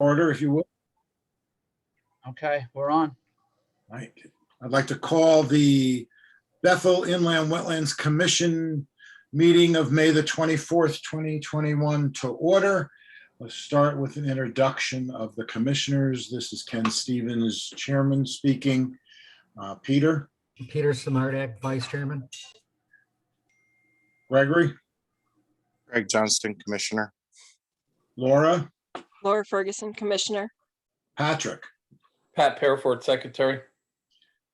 Order, if you will. Okay, we're on. Right. I'd like to call the Bethel Inland Wetlands Commission meeting of May the 24th, 2021 to order. Let's start with an introduction of the commissioners. This is Ken Stevens, chairman speaking. Peter Samardak, vice chairman. Gregory, Greg Johnston, Commissioner. Laura, Laura Ferguson, Commissioner. Patrick, Pat Parafort, Secretary.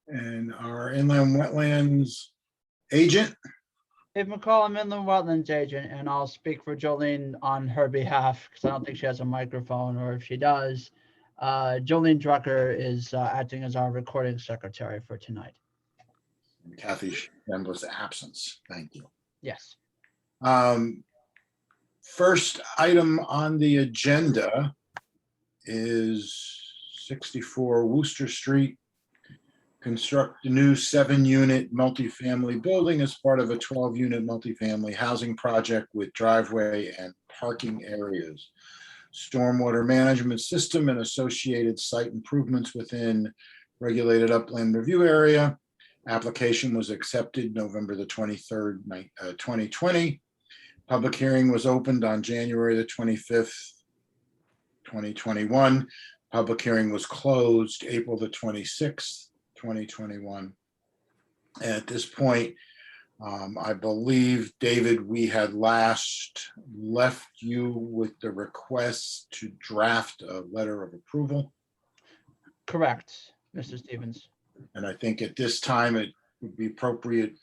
and our Inland Wetlands agent. Dave McCall, I'm Inland Wetlands agent, and I'll speak for Jolene on her behalf because I don't think she has a microphone, or if she does, Jolene Drucker is acting as our recording secretary for tonight. And Kathy Schembler's absence. Thank you. Yes. First item on the agenda is 64 Worcester Street. Construct a new 7-unit multifamily building as part of a 12-unit multifamily housing project with driveway and parking areas, stormwater management system and associated site improvements within regulated upland review area. Application was accepted November the 23rd, 2020. Public hearing was opened on January the 25th, 2021. Public hearing was closed April the 26th, 2021. At this point, I believe, David, we had last left you with the request to draft a letter of approval. Correct, Mr. Stevens. And I think at this time, it would be appropriate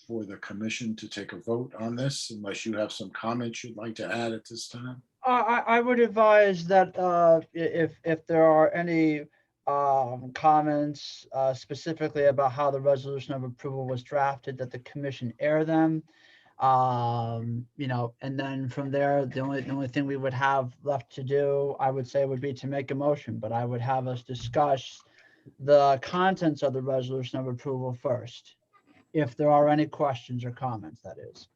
for the commission to take a vote on this, unless you have some comments you'd like to add at this time. I would advise that if there are any comments specifically about how the resolution of approval was drafted, that the commission air them. And then from there, the only thing we would have left to do, I would say, would be to make a motion, but I would have us discuss the contents of the resolution of approval first, if there are any questions or comments, that is.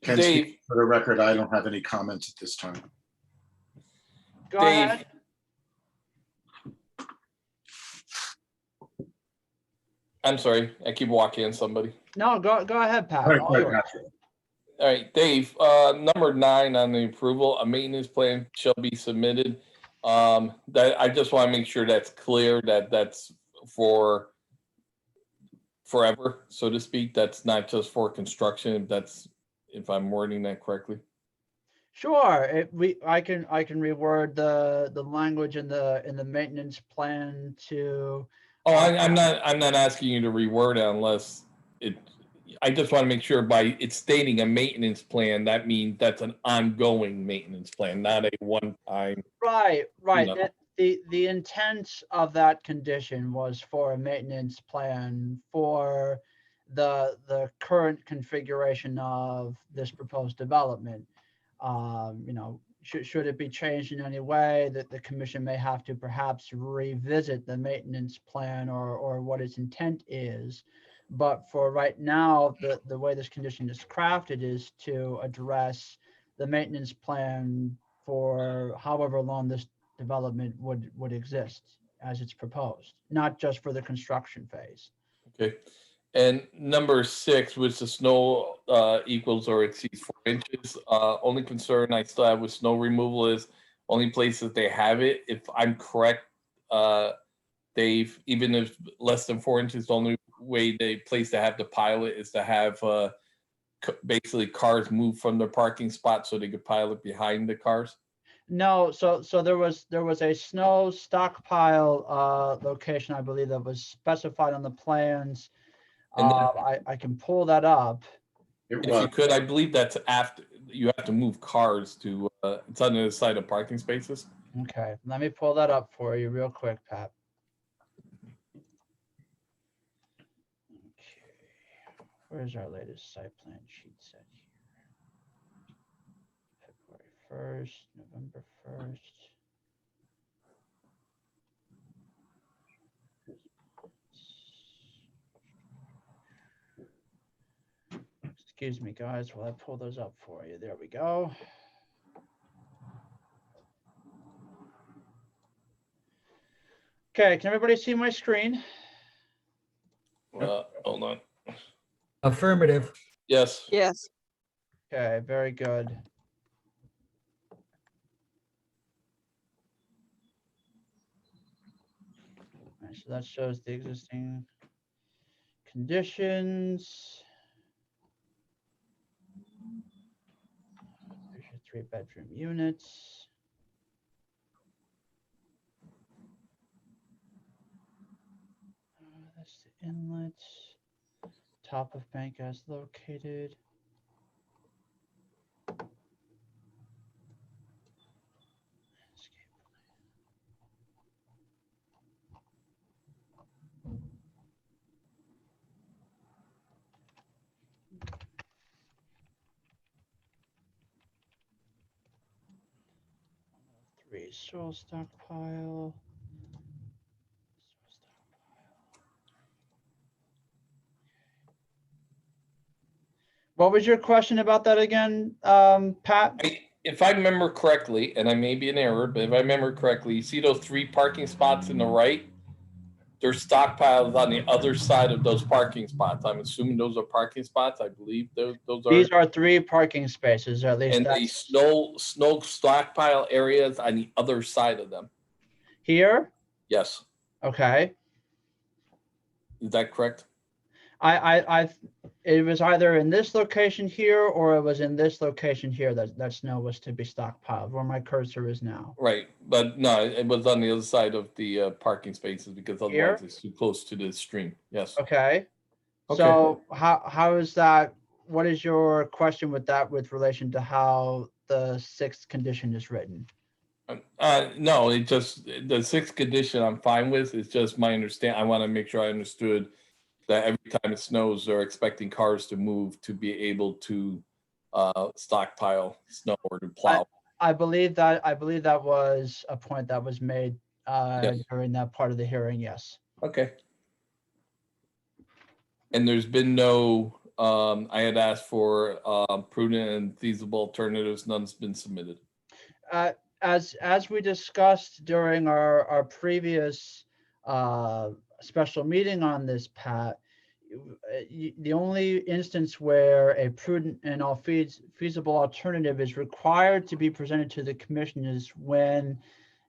Ken, Dave. speak for the record, I don't have any comments at this time. Go Dave. ahead. I'm sorry, I keep walking on somebody. No, go ahead, Pat. All right, All go ahead, yours. Patrick. All right, Dave, number 9 on the approval, a maintenance plan shall be submitted. That I just want to make sure that's clear, that that's for forever, so to speak. That's not just for construction. That's, if I'm wording that correctly. Sure. I can reword the language in the maintenance plan to. Oh, I'm not asking you to reword it unless it. I just want to make sure by it's stating a maintenance plan, that means that's an ongoing maintenance plan, not a one-time. Right. No. The intent of that condition was for a maintenance plan for the current configuration of this proposed development. Should it be changed in any way, that the commission may have to perhaps revisit the maintenance plan or what its intent is. But for right now, the way this condition is crafted is to address the maintenance plan for however long this development would exist as it's proposed, not just for the construction phase. Okay. And number 6, which the snow equals or exceeds 4 inches. Only concern I still have with snow removal is only places they have it. If I'm correct, Dave, even if less than 4 inches, the only way the place to have the pilot is to have basically cars move from their parking spot so they could pile it behind the cars. No, so there was a snow stockpile location, I believe, that was specified on the plans. And I can pull that up. It if was. you could, I believe that's after you have to move cars to. It's on the side of parking spaces. Okay, let me pull that up for you real quick, Pat. Okay, where's our latest site plan sheet set here? February 1st, November 1st. Excuse me, guys, while I pull those up for you. There we go. Okay, can everybody see my screen? Hold on. Affirmative. Yes. Yes. Okay, very good. All right, so that shows the existing conditions. There's your 3-bedroom units. That's the inlet. Top of bank as located. Three soil stockpile. What was your question about that again, Pat? If I remember correctly, and I may be in error, but if I remember correctly, you see those 3 parking spots in the right? There's stockpiles on the other side of those parking spots. I'm assuming those are parking spots. I believe those are. These are 3 parking spaces, or at least And the that's snow stockpile areas on the other side of them. here. Yes. Okay. Is that correct? It was either in this location here or it was in this location here that snow was to be stockpiled, where my cursor is now. Right. But no, it was on the other side of the parking spaces because otherwise it's too close to the stream. Yes. Okay. Okay. So how is that? What is your question with that with relation to how the 6th condition is written? No, it just, the 6th condition I'm fine with. It's just my understand. I want to make sure I understood that every time it snows, they're expecting cars to move to be able to stockpile snow or to plow. I believe that was a point that was made Yes. during that part of the hearing. Yes. Okay. And there's been no, I had asked for prudent and feasible alternatives. None's been submitted. As we discussed during our previous special meeting on this, Pat, the only instance where a prudent and all feasible alternative is required to be presented to the commission is when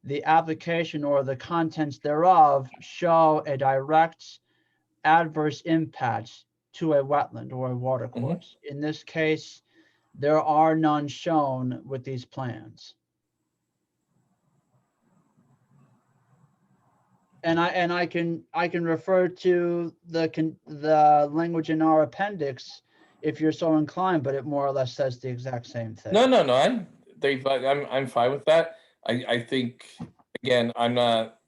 the application or the contents thereof show a direct adverse impact to a wetland or a water course. In this case, there are none shown with these plans. And I can refer to the language in our appendix if you're so inclined, but it more or less says the exact same thing. No. I'm fine with that. I think, again, I'm not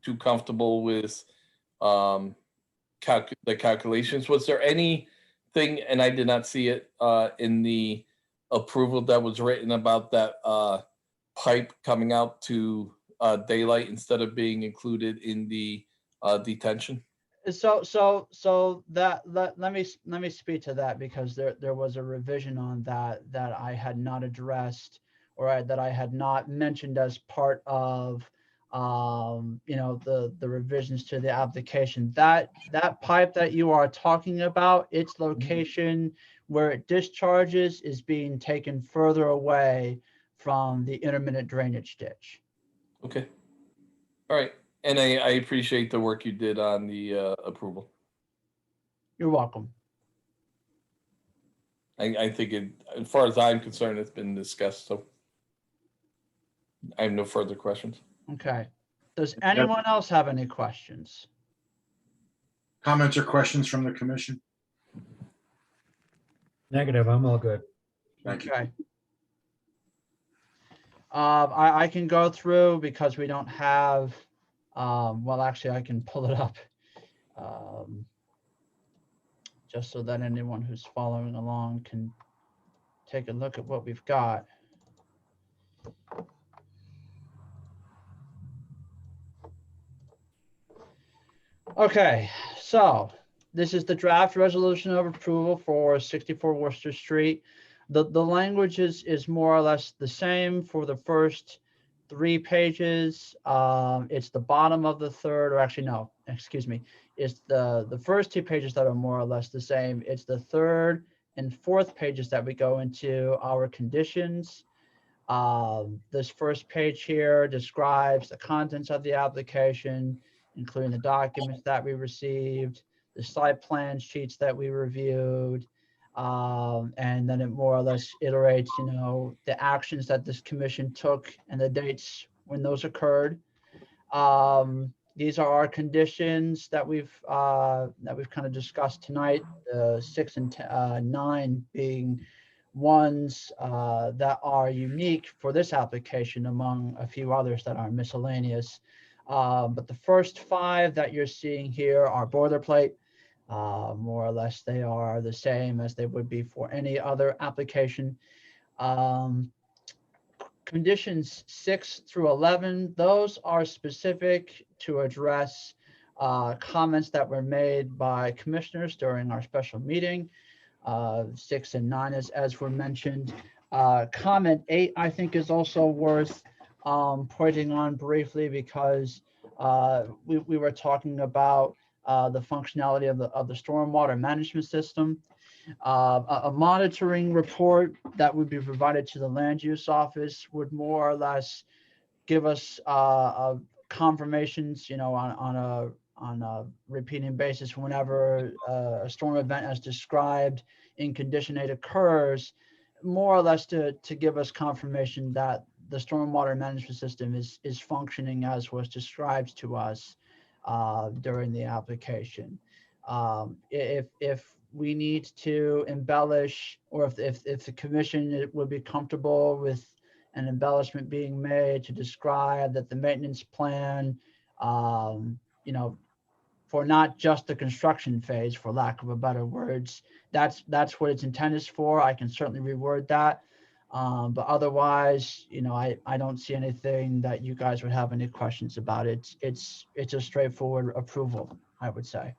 too comfortable with the calculations. Was there anything, and I did not see it in the approval that was written about that pipe coming out to daylight instead of being included in the detention? So that let me speak to that, because there was a revision on that I had not addressed, or that I had not mentioned as part of the revisions to the application. That pipe that you are talking about, its location where it discharges is being taken further away from the intermittent drainage ditch. Okay. All right. And I appreciate the work you did on the approval. You're welcome. I think as far as I'm concerned, it's been discussed, so I have no further questions. Okay. Does anyone else have any questions? Comments or questions from the commission? Negative. I'm all good. Thank you. Okay. I can go through because we don't have, well, actually, I can pull it up just so that anyone who's following along can take a look at what we've got. Okay, so this is the draft resolution of approval for 64 Worcester Street. The language is more or less the same for the first 3 pages. It's the bottom of the third, or actually, no, excuse me. It's the first 2 pages that are more or less the same. It's the third and fourth pages that we go into our conditions. This first page here describes the contents of the application, including the documents that we received, the site plan sheets that we reviewed, and then it more or less iterates, the actions that this commission took and the dates when those occurred. These are our conditions that we've kind of discussed tonight, 6 and 9 being ones that are unique for this application among a few others that are miscellaneous. But the first 5 that you're seeing here are boilerplate. More or less, they are the same as they would be for any other application. Conditions 6 through 11, those are specific to address comments that were made by commissioners during our special meeting. 6 and 9, as were mentioned. Comment 8, I think, is also worth pointing on briefly, because we were talking about the functionality of the stormwater management system. A monitoring report that would be provided to the land use office would more or less give us confirmations, on a repeating basis whenever a storm event as described in condition 8 occurs, more or less to give us confirmation that the stormwater management system is functioning as was described to us during the application. If we need to embellish, or if the commission would be comfortable with an embellishment being made to describe that the maintenance plan, for not just the construction phase, for lack of a better words, that's what it's intended for. I can certainly reword that. But otherwise, I don't see anything that you guys would have any questions about. It's a straightforward approval, I would say.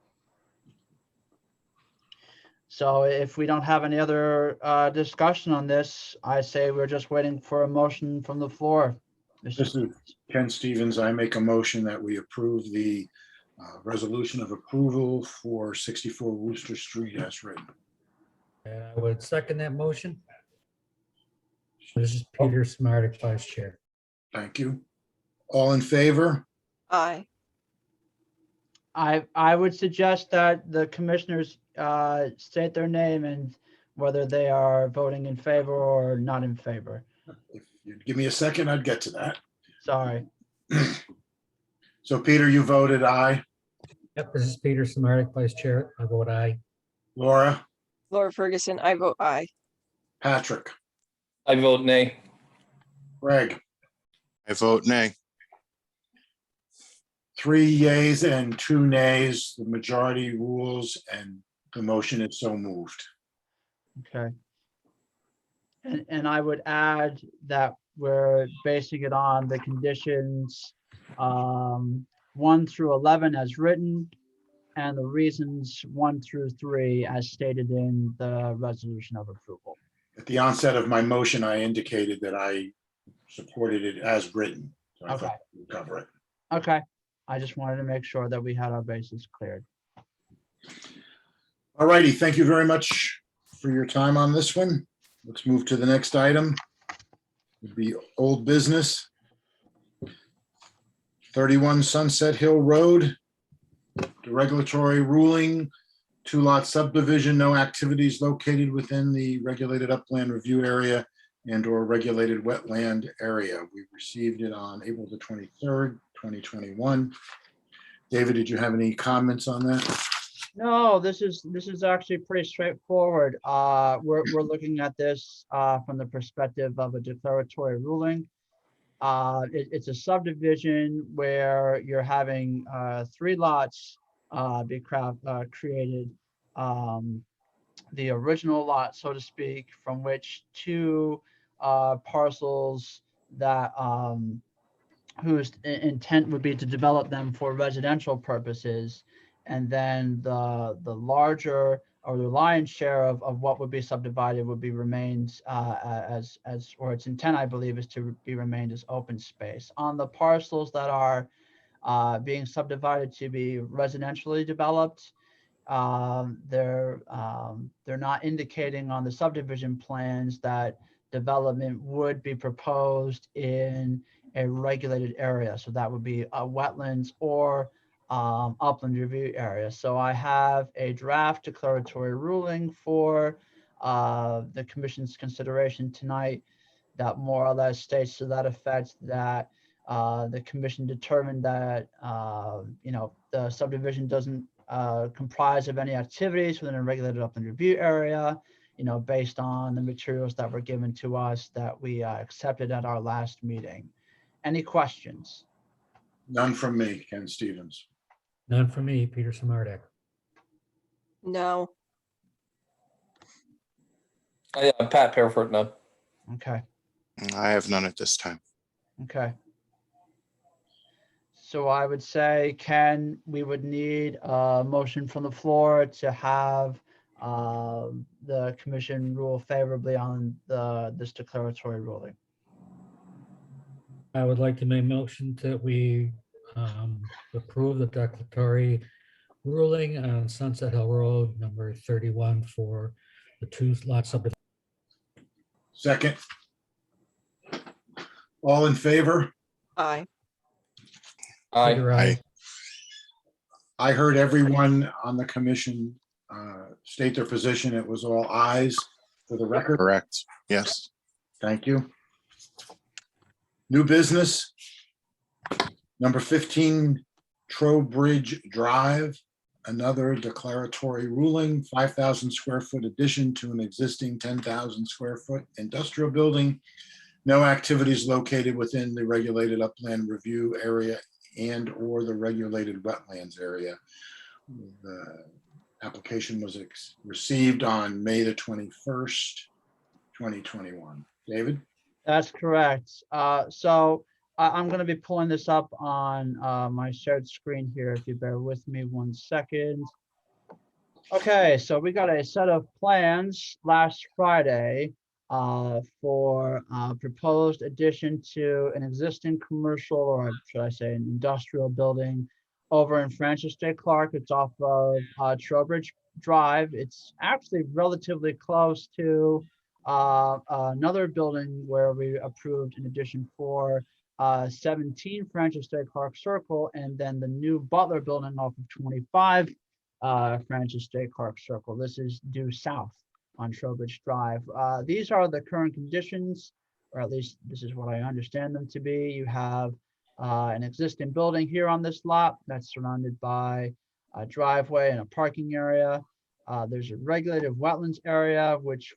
So if we don't have any other discussion on this, I say we're just waiting for a motion from the floor. Mr. This is Ken Stevens. I make a motion that we approve the resolution of approval for 64 Wooster Street as written. And I would second that motion. This is Peter Smardick, Vice Chair. Thank you. All in favor? Aye. I would suggest that the commissioners state their name and whether they are voting in favor or not in favor. If you'd give me a second, I'd get to that. Sorry. So Peter, you voted aye. Yep, this is Peter Smardick, Vice Chair. I vote aye. Laura, Laura Ferguson, I vote aye. Patrick, I vote nay. Greg, I vote nay. 3 yeas and 2 nays. The majority rules and the motion is so moved. Okay. And I would add that we're basing it on the conditions 1 through 11 as written, and the reasons 1 through 3 as stated in the resolution of approval. At the onset of my motion, I indicated that I supported it as written. So I Okay. thought we'd cover it. Okay. I just wanted to make sure that we had our bases cleared. All righty, thank you very much for your time on this one. Let's move to the next item. Would be old business. 31 Sunset Hill Road. The regulatory ruling, 2-lot subdivision, no activities located within the regulated upland review area and or regulated wetland area. We received it on April the 23rd, 2021. David, did you have any comments on that? No, this is actually pretty straightforward. We're looking at this from the perspective of a declaratory ruling. It's a subdivision where you're having 3 lots be created. The original lot, so to speak, from which 2 parcels that whose intent would be to develop them for residential purposes, and then the larger or the lion's share of what would be subdivided would be remains or its intent, I believe, is to be remained as open space. On the parcels that are being subdivided to be residentially developed, they're not indicating on the subdivision plans that development would be proposed in a regulated area. So that would be a wetlands or upland review area. So I have a draft declaratory ruling for the commission's consideration tonight that more or less states to that effect that the commission determined that the subdivision doesn't comprise of any activities within a regulated upland review area, based on the materials that were given to us that we accepted at our last meeting. Any questions? None from me, Ken Stevens. None for me, Peter Samardak. No. Pat Periford, none. Okay, I have none at this time. okay. So I would say, Ken, we would need a motion from the floor to have the commission rule favorably on this declaratory ruling. I would like to make a motion that we approve the declaratory ruling on Sunset Hill Road, number 31 for the 2 lot subdivision. Second. All in favor? Aye. Aye. Peter, aye. I heard everyone on the commission state their position. It was all ayes for the record. Correct. Yes. Thank you. New business. Number 15, Trowbridge Drive, another declaratory ruling, 5,000 square foot addition to an existing 10,000 square foot industrial building. No activities located within the regulated upland review area and or the regulated wetlands area. The application was received on May the 21st, 2021. David? That's correct. So I'm going to be pulling this up on my shared screen here, if you bear with me 1 second. Okay, so we got a set of plans last Friday for proposed addition to an existing commercial, or should I say an industrial building over in Francis J. Clark. It's off of Trowbridge Drive. It's actually relatively close to another building where we approved an addition for 17 Francis J. Clark Circle, and then the new Butler building off of 25 Francis J. Clark Circle. This is due south on Trowbridge Drive. These are the current conditions, or at least this is what I understand them to be. You have an existing building here on this lot that's surrounded by a driveway and a parking area. There's a regulated wetlands area, which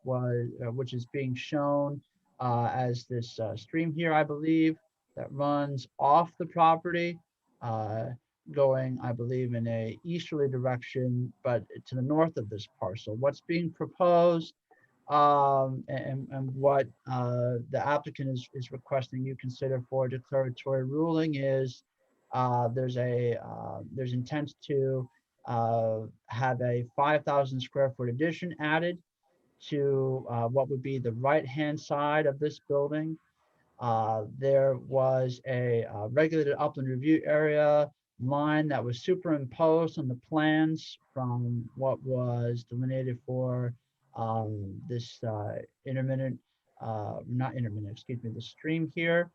is being shown as this stream here, I believe, that runs off the property, going, I believe, in a easterly direction, but to the north of this parcel. What's being proposed and what the applicant is requesting you consider for declaratory ruling is there's intent to have a 5,000 square foot addition added to what would be the right-hand side of this building. There was a regulated upland review area line that was superimposed on the plans from what was delineated for this the stream here.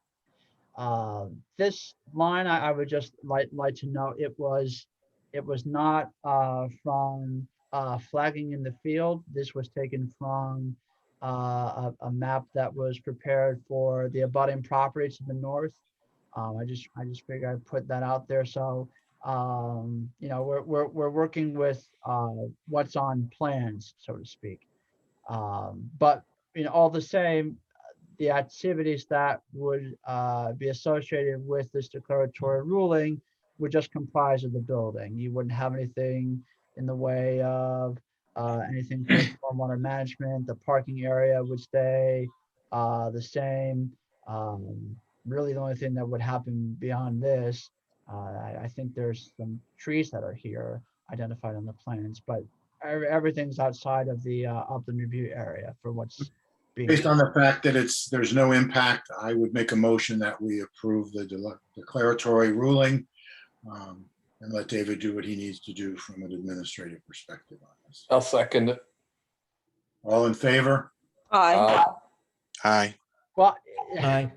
This line, I would just like to note, it was not from flagging in the field. This was taken from a map that was prepared for the abutting property to the north. I just figured I'd put that out there. So we're working with what's on plans, so to speak. But all the same, the activities that would be associated with this declaratory ruling would just comprise of the building. You wouldn't have anything in the way of anything for stormwater management. The parking area would stay the same. Really, the only thing that would happen beyond this, I think there's some trees that are here identified on the plans, but everything's outside of the review area for what's being. Based on the fact that there's no impact, I would make a motion that we approve the declaratory ruling, and let David do what he needs to do from an administrative perspective on this. I'll second it. All in favor? Aye. Aye. Well, Aye.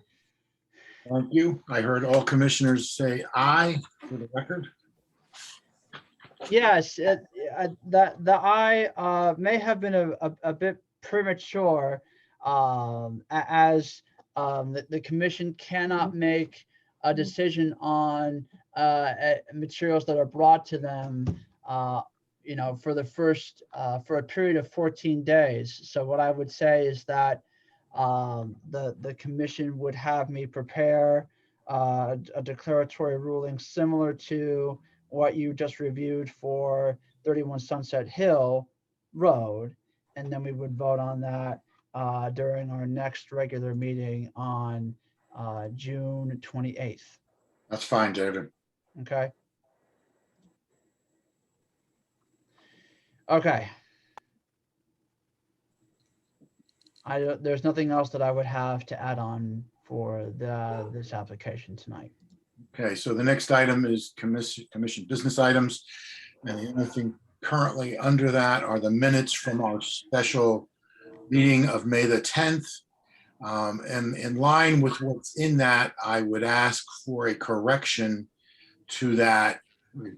Thank you. I heard all commissioners say aye for the record. yes, that the I may have been a bit premature, as the commission cannot make a decision on materials that are brought to them, for the first for a period of 14 days. So what I would say is that the commission would have me prepare a declaratory ruling similar to what you just reviewed for 31 Sunset Hill Road, and then we would vote on that during our next regular meeting on June 28th. That's fine, David. Okay. Okay. There's nothing else that I would have to add on for this application tonight. Okay, so the next item is commission business items. And the only thing currently under that are the minutes from our special meeting of May the 10th. And in line with what's in that, I would ask for a correction to that. The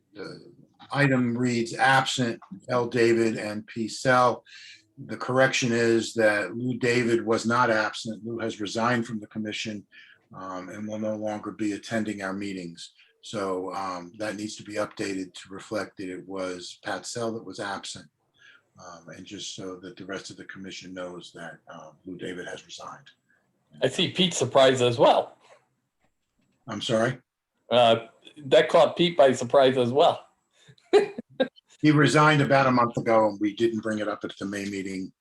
item reads absent L. David and P. Sell. The correction is that Lou David was not absent. Lou has resigned from the commission and will no longer be attending our meetings. So that needs to be updated to reflect that it was Pat Sell that was absent. And just so that the rest of the commission knows that Lou David has resigned. I see Pete surprised as well. I'm sorry? That caught Pete by surprise as well. He resigned about a month ago and we didn't bring it up at the May meeting.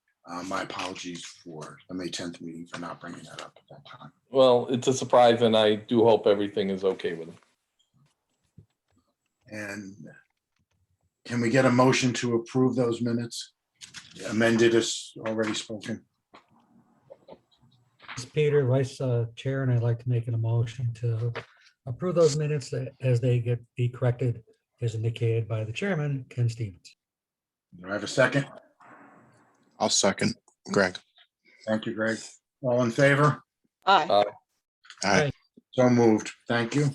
My apologies for the May 10th meeting for not bringing that up at that time. Well, it's a surprise, and I do hope everything is okay with him. And can we get a motion to approve those minutes? Amended as already spoken. It's Peter, Vice Chair, and I'd like to make an motion to approve those minutes as they be corrected as indicated by the chairman, Ken Stevens. Do I have a second? I'll second. Greg. Thank you, Greg. All in favor? Aye. Aye. So moved. Thank you.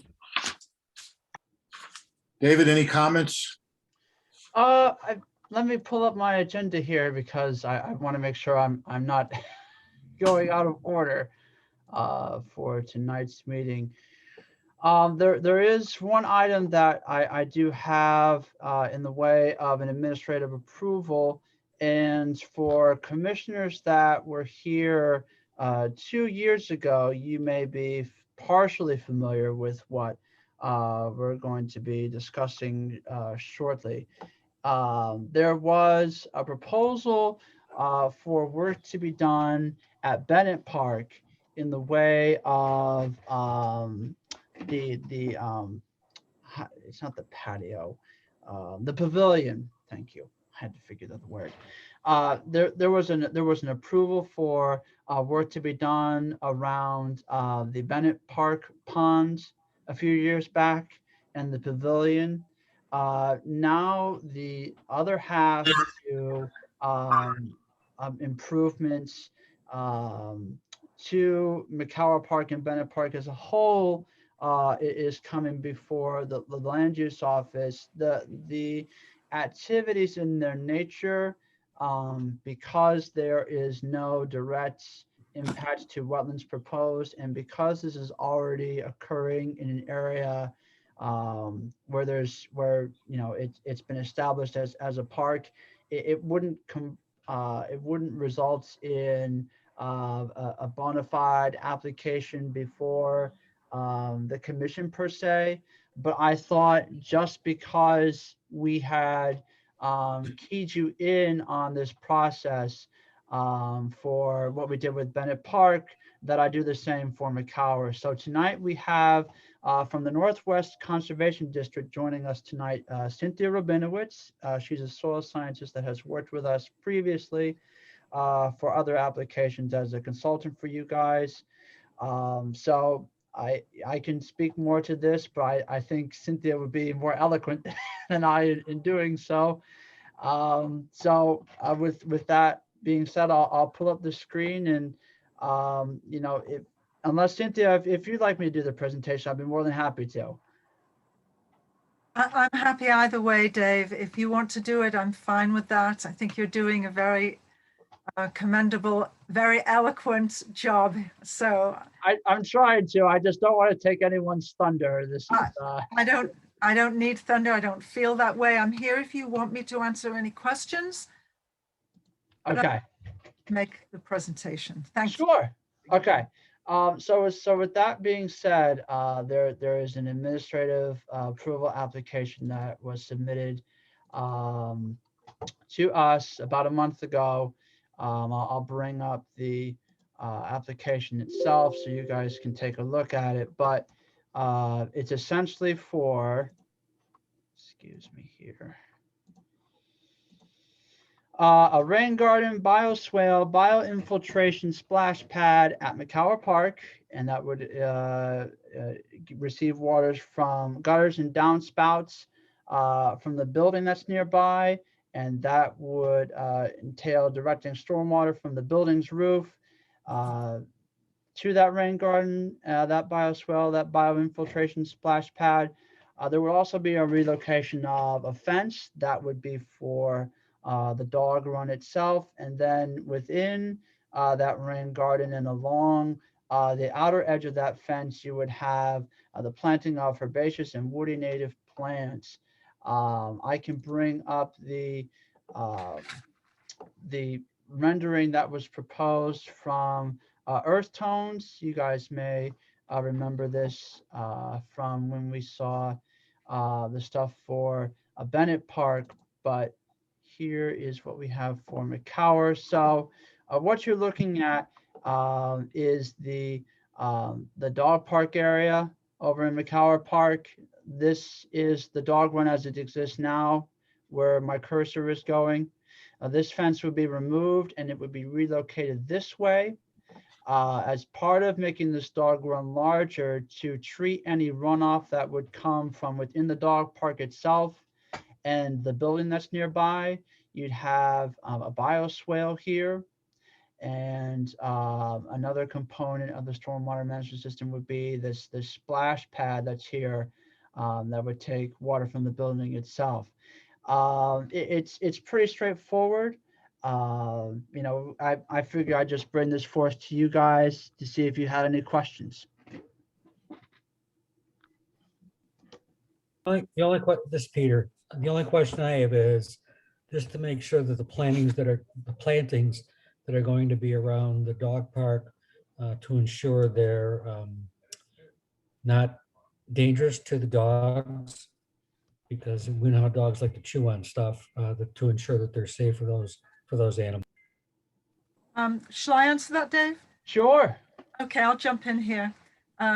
David, any comments? Let me pull up my agenda here because I want to make sure I'm not going out of order for tonight's meeting. There is one item that I do have in the way of an administrative approval, and for commissioners that were here 2 years ago, you may be partially familiar with what we're going to be discussing shortly. There was a proposal for work to be done at Bennett Park in the way of it's not the patio, the pavilion. Thank you. I had to figure out the word. There was an approval for work to be done around the Bennett Park ponds a few years back and the pavilion. Now the other half to improvements to McCower Park and Bennett Park as a whole is coming before the land use office. The activities in their nature, because there is no direct impact to wetlands proposed, and because this is already occurring in an area where it's been established as a park, it wouldn't result in a bona fide application before the commission per se. But I thought just because we had keyed you in on this process for what we did with Bennett Park, that I do the same for McCower. So tonight we have from the Northwest Conservation District joining us tonight, Cynthia Rabinowitz. She's a soil scientist that has worked with us previously for other applications as a consultant for you guys. So I can speak more to this, but I think Cynthia would be more eloquent than I in doing so. With that being said, I'll pull up the screen and, you know, unless Cynthia, if you'd like me to do the presentation, I'd be more than happy to. I'm happy either way, Dave. If you want to do it, I'm fine with that. I think you're doing a very commendable, very eloquent job. So I'm trying to. I just don't want to take anyone's thunder. This is, I don't need thunder. I don't feel that way. I'm here if you want me to answer any questions. okay. Make the presentation. Thank you. Sure. Okay. So with that being said, there is an administrative approval application that was submitted to us about a month ago. I'll bring up the application itself so you guys can take a look at it, but it's essentially for, excuse me here, a rain garden, bioswale, bioinfiltration splash pad at McCower Park, and that would receive waters from gutters and downspouts from the building that's nearby, and that would entail directing stormwater from the building's roof to that rain garden, that bioswale, that bioinfiltration splash pad. There would also be a relocation of a fence that would be for the dog run itself, and then within that rain garden and along the outer edge of that fence, you would have the planting of herbaceous and woody native plants. I can bring up the rendering that was proposed from Earth Tones. You guys may remember this from when we saw the stuff for Bennett Park, but here is what we have for McCower. So what you're looking at is the dog park area over in McCower Park. This is the dog run as it exists now, where my cursor is going. This fence would be removed and it would be relocated this way as part of making this dog run larger to treat any runoff that would come from within the dog park itself and the building that's nearby. You'd have a bioswale here, and another component of the stormwater management system would be this splash pad that's here that would take water from the building itself. It's pretty straightforward. You know, I figure I'd just bring this forth to you guys to see if you had any questions. This is Peter. The only question I have is just to make sure that the plantings that are going to be around the dog park to ensure they're not dangerous to the dogs, because we know how dogs like to chew on stuff, to ensure that they're safe for those animals. Shall I answer that, Dave? Sure. Okay, I'll jump in here.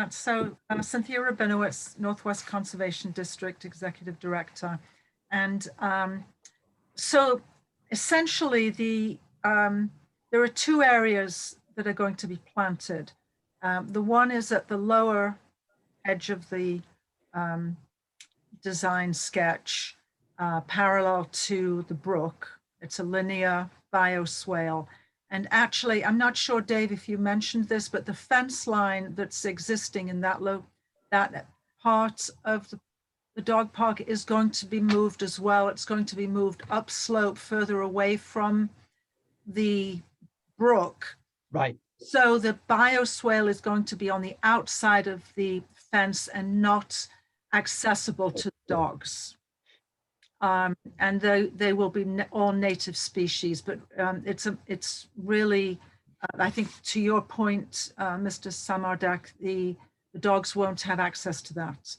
Cynthia Rabinowitz, Northwest Conservation District Executive Director. And so essentially there are two areas that are going to be planted. The one is at the lower edge of the design sketch, parallel to the brook. It's a linear bioswale. And actually, I'm not sure, Dave, if you mentioned this, but the fence line that's existing in that part of the dog park is going to be moved as well. It's going to be moved upslope further away from the brook. Right. So the bioswale is going to be on the outside of the fence and not accessible to dogs. And they will be all native species, but it's really, I think to your point, Mr. Samardak, the dogs won't have access to that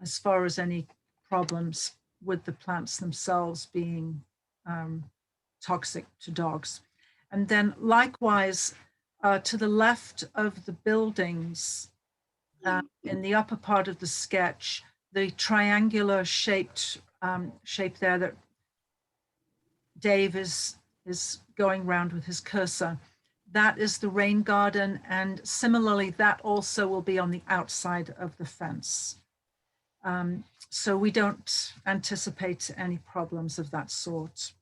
as far as any problems with the plants themselves being toxic to dogs. And then likewise, to the left of the buildings, in the upper part of the sketch, the triangular shaped shape there that Dave is going round with his cursor. That is the rain garden, and similarly, that also will be on the outside of the fence. So we don't anticipate any problems of that sort.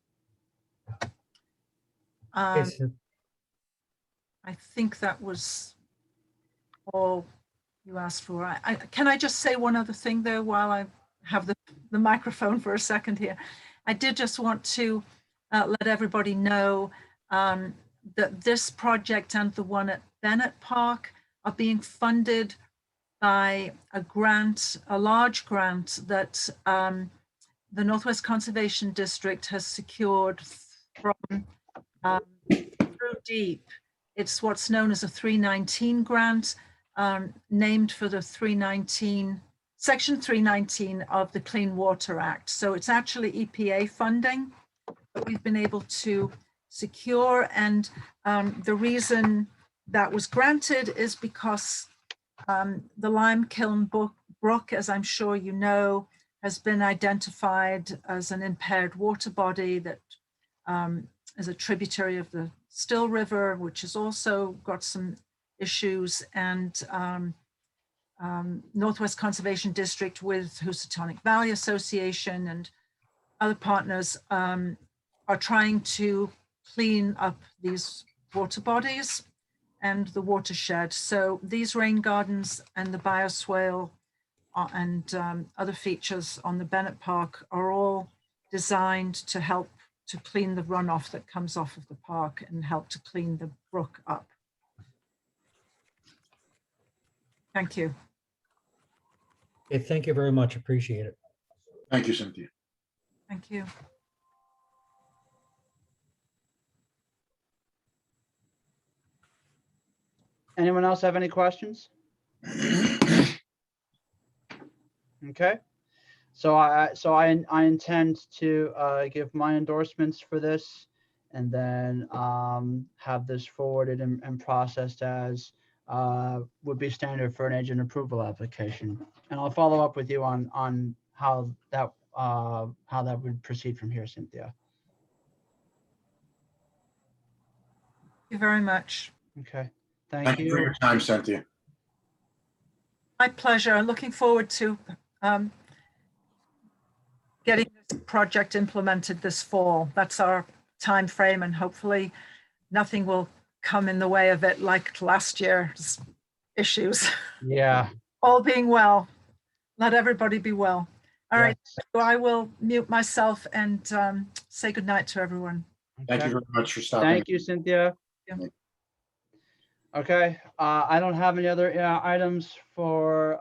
Okay, so I think that was all you asked for. Can I just say one other thing though, while I have the microphone for a second here? I did just want to let everybody know that this project and the one at Bennett Park are being funded by a grant, a large grant that the Northwest Conservation District has secured from through DEEP. It's what's known as a 319 grant, named for the 319, Section 319 of the Clean Water Act. So it's actually EPA funding that we've been able to secure. And the reason that was granted is because the Lime Kiln Brook, as I'm sure you know, has been identified as an impaired water body that is a tributary of the Still River, which has also got some issues. And Northwest Conservation District with Housatonic Valley Association and other partners are trying to clean up these water bodies and the watershed. So these rain gardens and the bioswale and other features on the Bennett Park are all designed to help to clean the runoff that comes off of the park and help to clean the brook up. Thank you. okay, thank you very much. Appreciate it. Thank you, Cynthia. Thank you. Anyone else have any questions? Okay. So I intend to give my endorsements for this and then have this forwarded and processed as would be standard for an agent approval application. And I'll follow up with you on how that would proceed from here, Cynthia. Thank you very much. Okay. Thank Thank you for you. your time, Cynthia. My pleasure. I'm looking forward to getting this project implemented this fall. That's our time frame, and hopefully nothing will come in the way of it like last year's issues. Yeah. All being well. Let everybody be well. All right. Yes. So I will mute myself and say goodnight to everyone. Thank Okay. you very much for stopping. Thank you, Cynthia. Yeah. Okay, I don't have any other items for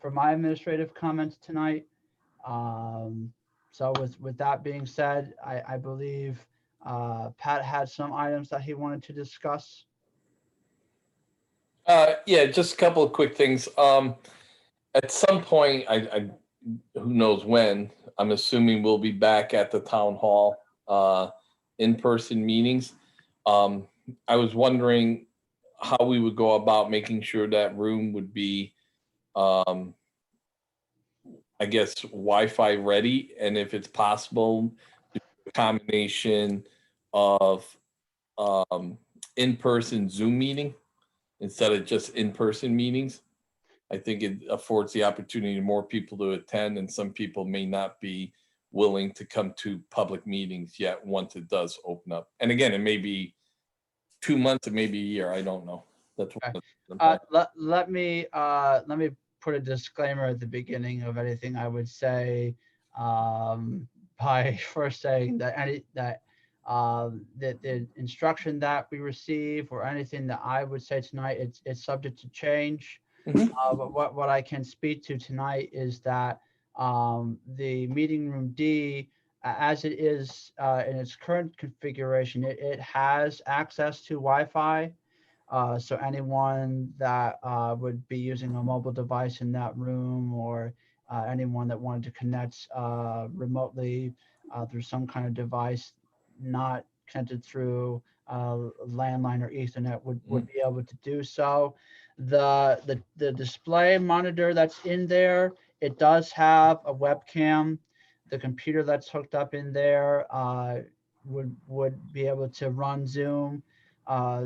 my administrative comments tonight. So with that being said, I believe Pat had some items that he wanted to discuss. Yeah, just a couple of quick things. At some point, I who knows when, I'm assuming we'll be back at the town hall, in-person meetings. I was wondering how we would go about making sure that room would be, I guess, Wi-Fi ready, and if it's possible, a combination of in-person Zoom meeting instead of just in-person meetings. I think it affords the opportunity to more people to attend, and some people may not be willing to come to public meetings yet once it does open up. And again, it may be 2 months, it may be a year, I don't know. That's what Let me put a disclaimer at the beginning of anything I would say by first saying that the instruction that we receive or anything that I would say tonight, it's subject to change. But what I can speak to tonight is that the meeting room D, as it is in its current configuration, it has access to Wi-Fi. So anyone that would be using a mobile device in that room, or anyone that wanted to connect remotely through some kind of device not connected through landline or Ethernet would be able to do so. The display monitor that's in there, it does have a webcam. The computer that's hooked up in there would be able to run Zoom.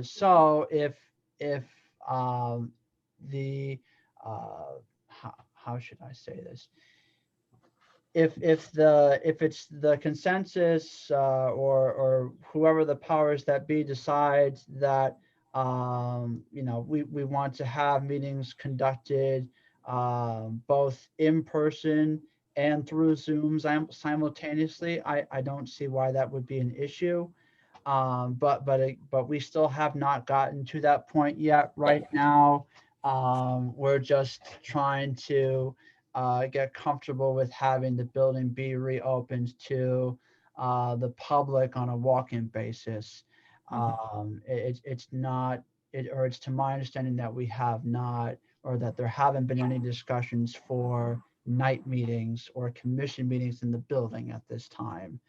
So if the how should I say this? If it's the consensus or whoever the powers that be decides that we want to have meetings conducted both in person and through Zoom simultaneously, I don't see why that would be an issue. But we still have not gotten to that point yet. Right now, we're just trying to get comfortable with having the building be reopened to the public on a walk-in basis. It's not, or it's to my understanding that we have not, or that there haven't been any discussions for night meetings or commission meetings in the building at this time.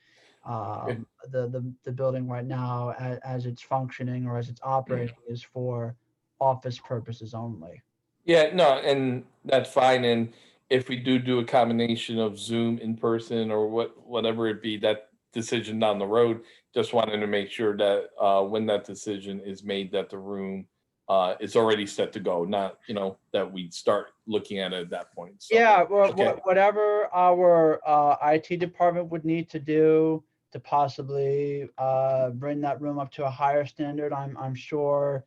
The building right now, as it's functioning or as it's operating, is for office purposes only. Yeah, no, and that's fine. And if we do a combination of Zoom in person or whatever it be, that decision down the road, just wanted to make sure that when that decision is made, that the room is already set to go, not, that we start looking at it at that point. So, Yeah, well, okay. whatever our IT department would need to do to possibly bring that room up to a higher standard, I'm sure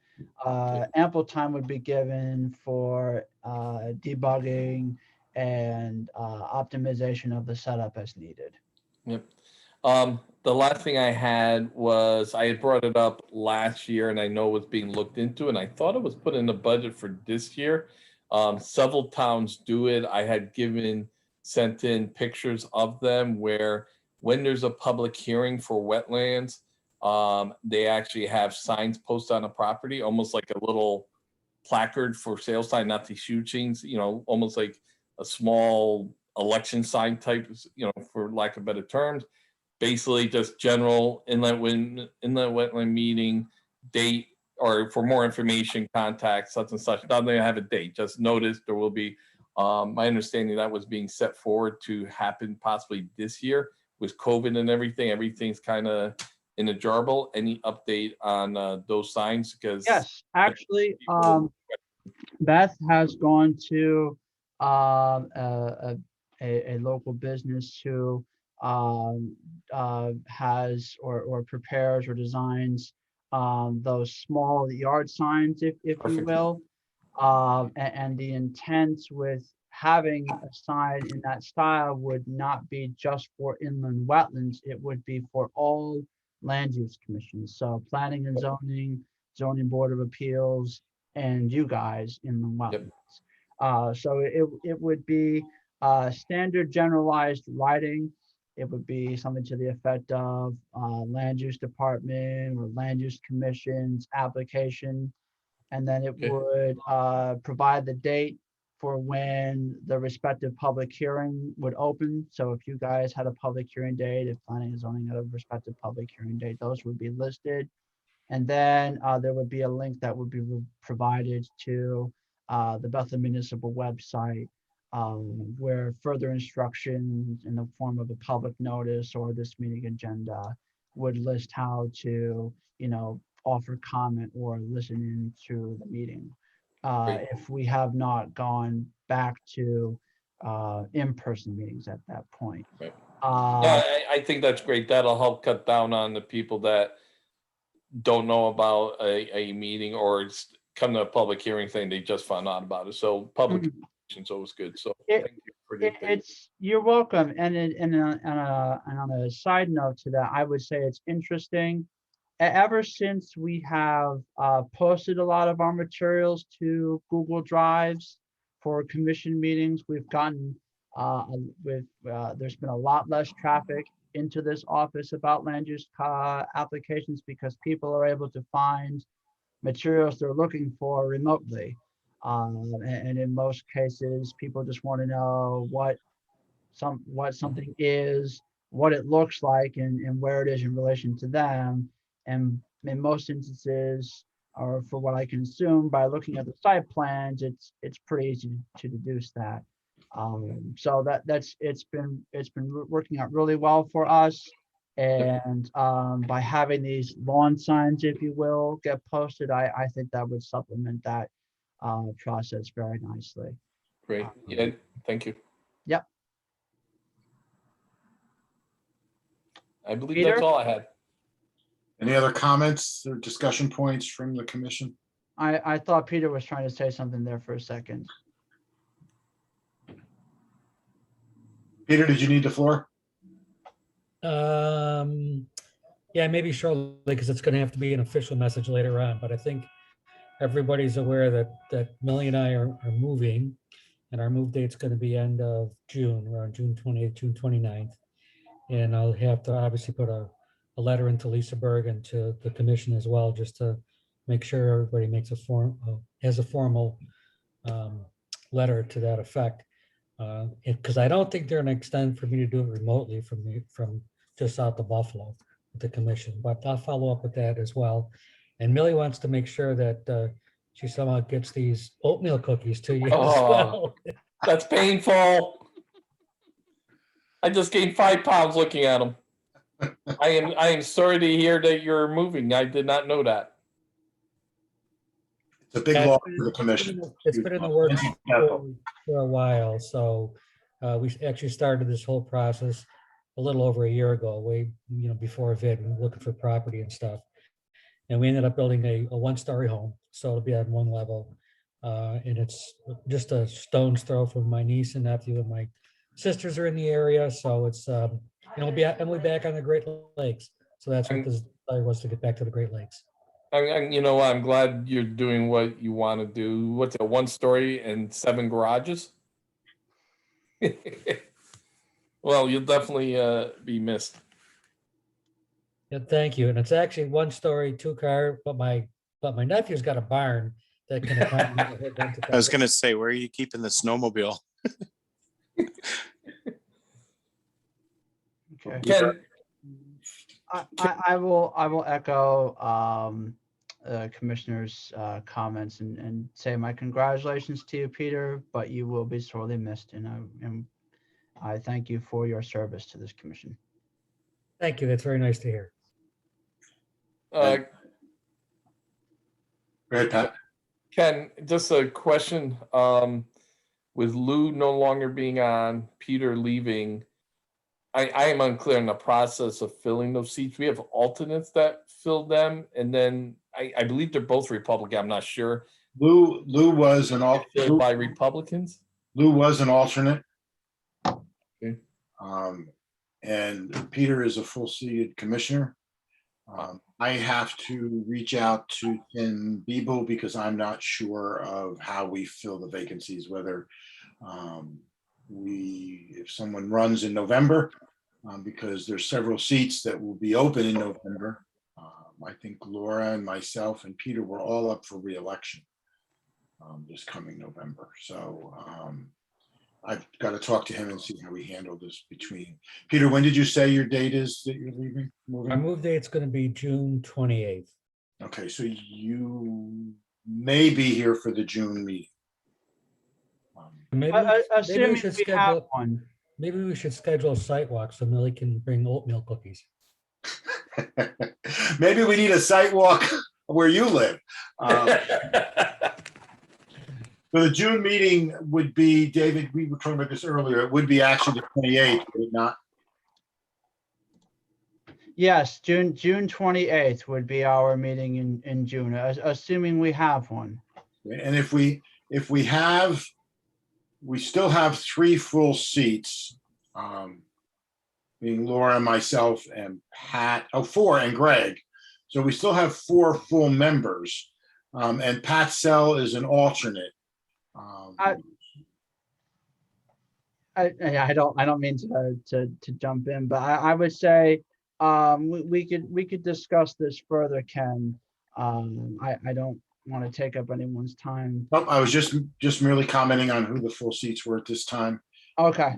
ample time would be given for debugging and optimization of the setup as needed. Yep. The last thing I had was I had brought it up last year, and I know it was being looked into, and I thought it was put in the budget for this year. Several towns do it. I had sent in pictures of them where when there's a public hearing for wetlands, they actually have signs posted on the property, almost like a little placard for sale sign, not these huge things, almost like a small election sign type, for lack of better terms. Basically just general inlet wetland meeting date, or for more information, contact such and such. Not going to have a date, just notice there will be, my understanding that was being set forward to happen possibly this year with COVID and everything. Everything's kind of in a jarble. Any update on those signs? Because Yes, actually, Beth has gone to a local business who has or prepares or designs those small yard signs, if you Perfect. will. And the intent with having a sign in that style would not be just for inland wetlands, it would be for all land use commissions. So planning and zoning, zoning board of appeals, and you guys in the wetlands. So it would be standard generalized writing. It would be something to the effect of land use department or land use commission's application. And then it Okay. would provide the date for when the respective public hearing would open. So if you guys had a public hearing date, if planning and zoning had a respective public hearing date, those would be listed. And then there would be a link that would be provided to the Bethel Municipal website where further instructions in the form of a public notice or this meeting agenda would list how to, offer comment or listen in to the meeting. Great. If we have not gone back to in-person meetings at that point. Right. Yeah, I think that's great. That'll help cut down on the people that don't know about a meeting or come to a public hearing saying they just found out about it. So public communication is always good. So thank you for the update. You're welcome. And on a side note to that, I would say it's interesting. Ever since we have posted a lot of our materials to Google Drives for commission meetings, we've gotten there's been a lot less traffic into this office about land use applications because people are able to find materials they're looking for remotely. And in most cases, people just want to know what something is, what it looks like, and where it is in relation to them. And in most instances, or for what I can assume by looking at the site plans, it's pretty easy to deduce that. So it's been working out really well for us. And by having these lawn signs, if you will, get posted, I think that would supplement that process very nicely. Great. Yeah, thank you. Yep. I believe Peter? that's all I had. Any other comments or discussion points from the commission? I thought Peter was trying to say something there for a second. Peter, did you need the floor? Yeah, maybe shortly, because it's gonna have to be an official message later on, but I think everybody's aware that Millie and I are moving, and our move date's gonna be end of June, around June 28th, June 29th. And I'll have to obviously put a letter into Lisa Berg and to the commission as well, just to make sure everybody makes has a formal letter to that effect. Because I don't think they're gonna extend for me to do it remotely from just south of Buffalo with the commission, but I'll follow up with that as well. And Millie wants to make sure that she somehow gets these oatmeal cookies to you as Oh. well. That's painful. I just gained 5 pounds looking at them. I am sorry to hear that you're moving. I did not know that. It's a big Yeah, loss for the commission. It's been in the works for a while, so we actually started this whole process a little over a year ago, before vid, we were looking for property and stuff. And we ended up building a 1-story home, so it'll be on 1 level. And it's just a stone's throw from my niece and nephew, and my sisters are in the area, so it's we'll be back on the Great Lakes. So that's what this desire was, to get back to the Great Lakes. I'm glad you're doing what you want to do. What's a 1-story and 7 garages? Well, you'll definitely be missed. Yeah, thank you. And it's actually 1-story, 2-car, but my nephew's got a barn that can accommodate. I was gonna say, where are you keeping the snowmobile? Okay. Ken, I will echo commissioner's comments and say my congratulations to you, Peter, but you will be sorely missed, and I thank you for your service to this commission. Thank you. That's very nice to hear. Go ahead, Pat. Ken, just a question. With Lou no longer being on, Peter leaving, I am unclear in the process of filling those seats. We have alternates that fill them, and then I believe they're both Republican. I'm not sure. Lou was an Filled by Republicans. Lou was an alternate. Okay. And Peter is a full-seated commissioner. I have to reach out to Tim Biebel because I'm not sure of how we fill the vacancies, whether if someone runs in November, because there's several seats that will be open in November. I think Laura and myself and Peter were all up for re-election this coming November. So I've got to talk to him and see how we handle this between. Peter, when did you say your date is that you're leaving? Our move date's going to be June 28th. Okay, so you may be here for the June meeting. Maybe Assuming we should we have schedule. one. Maybe we should schedule a site walk so Millie can bring oatmeal cookies. Maybe we need a site walk where you live. So the June meeting would be, David, we were talking about this earlier, it would be actually the 28th, would it not? Yes, June 28th would be our meeting in June, assuming we have one. And if we have, we still have 3 full seats, being Laura, myself, and Pat, 4, and Greg. So we still have 4 full members, and Pat Sell is an alternate. I don't mean to jump in, but I would say we could discuss this further, Ken. I don't want to take up anyone's time. Nope, I was just merely commenting on who the full seats were at this time. Okay.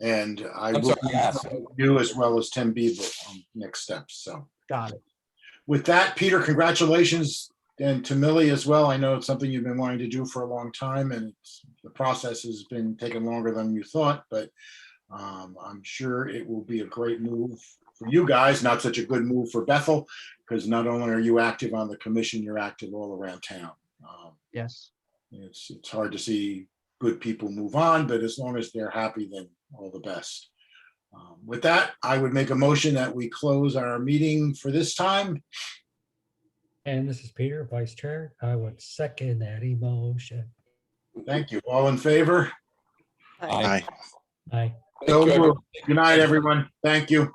And I I'm will sorry, I asked. do as well as Tim Biebel on next steps. So Got it. With that, Peter, congratulations, and to Millie as well. I know it's something you've been wanting to do for a long time, and the process has been taking longer than you thought, but I'm sure it will be a great move for you guys, not such a good move for Bethel, because not only are you active on the commission, you're active all around town. Yes. It's hard to see good people move on, but as long as they're happy, then all the best. With that, I would make a motion that we close our meeting for this time. And this is Peter, Vice Chair. I would second that emotion. Thank you. All in favor? Aye. Aye. Aye. So Thank you, moved. Good night, everyone. Thank you.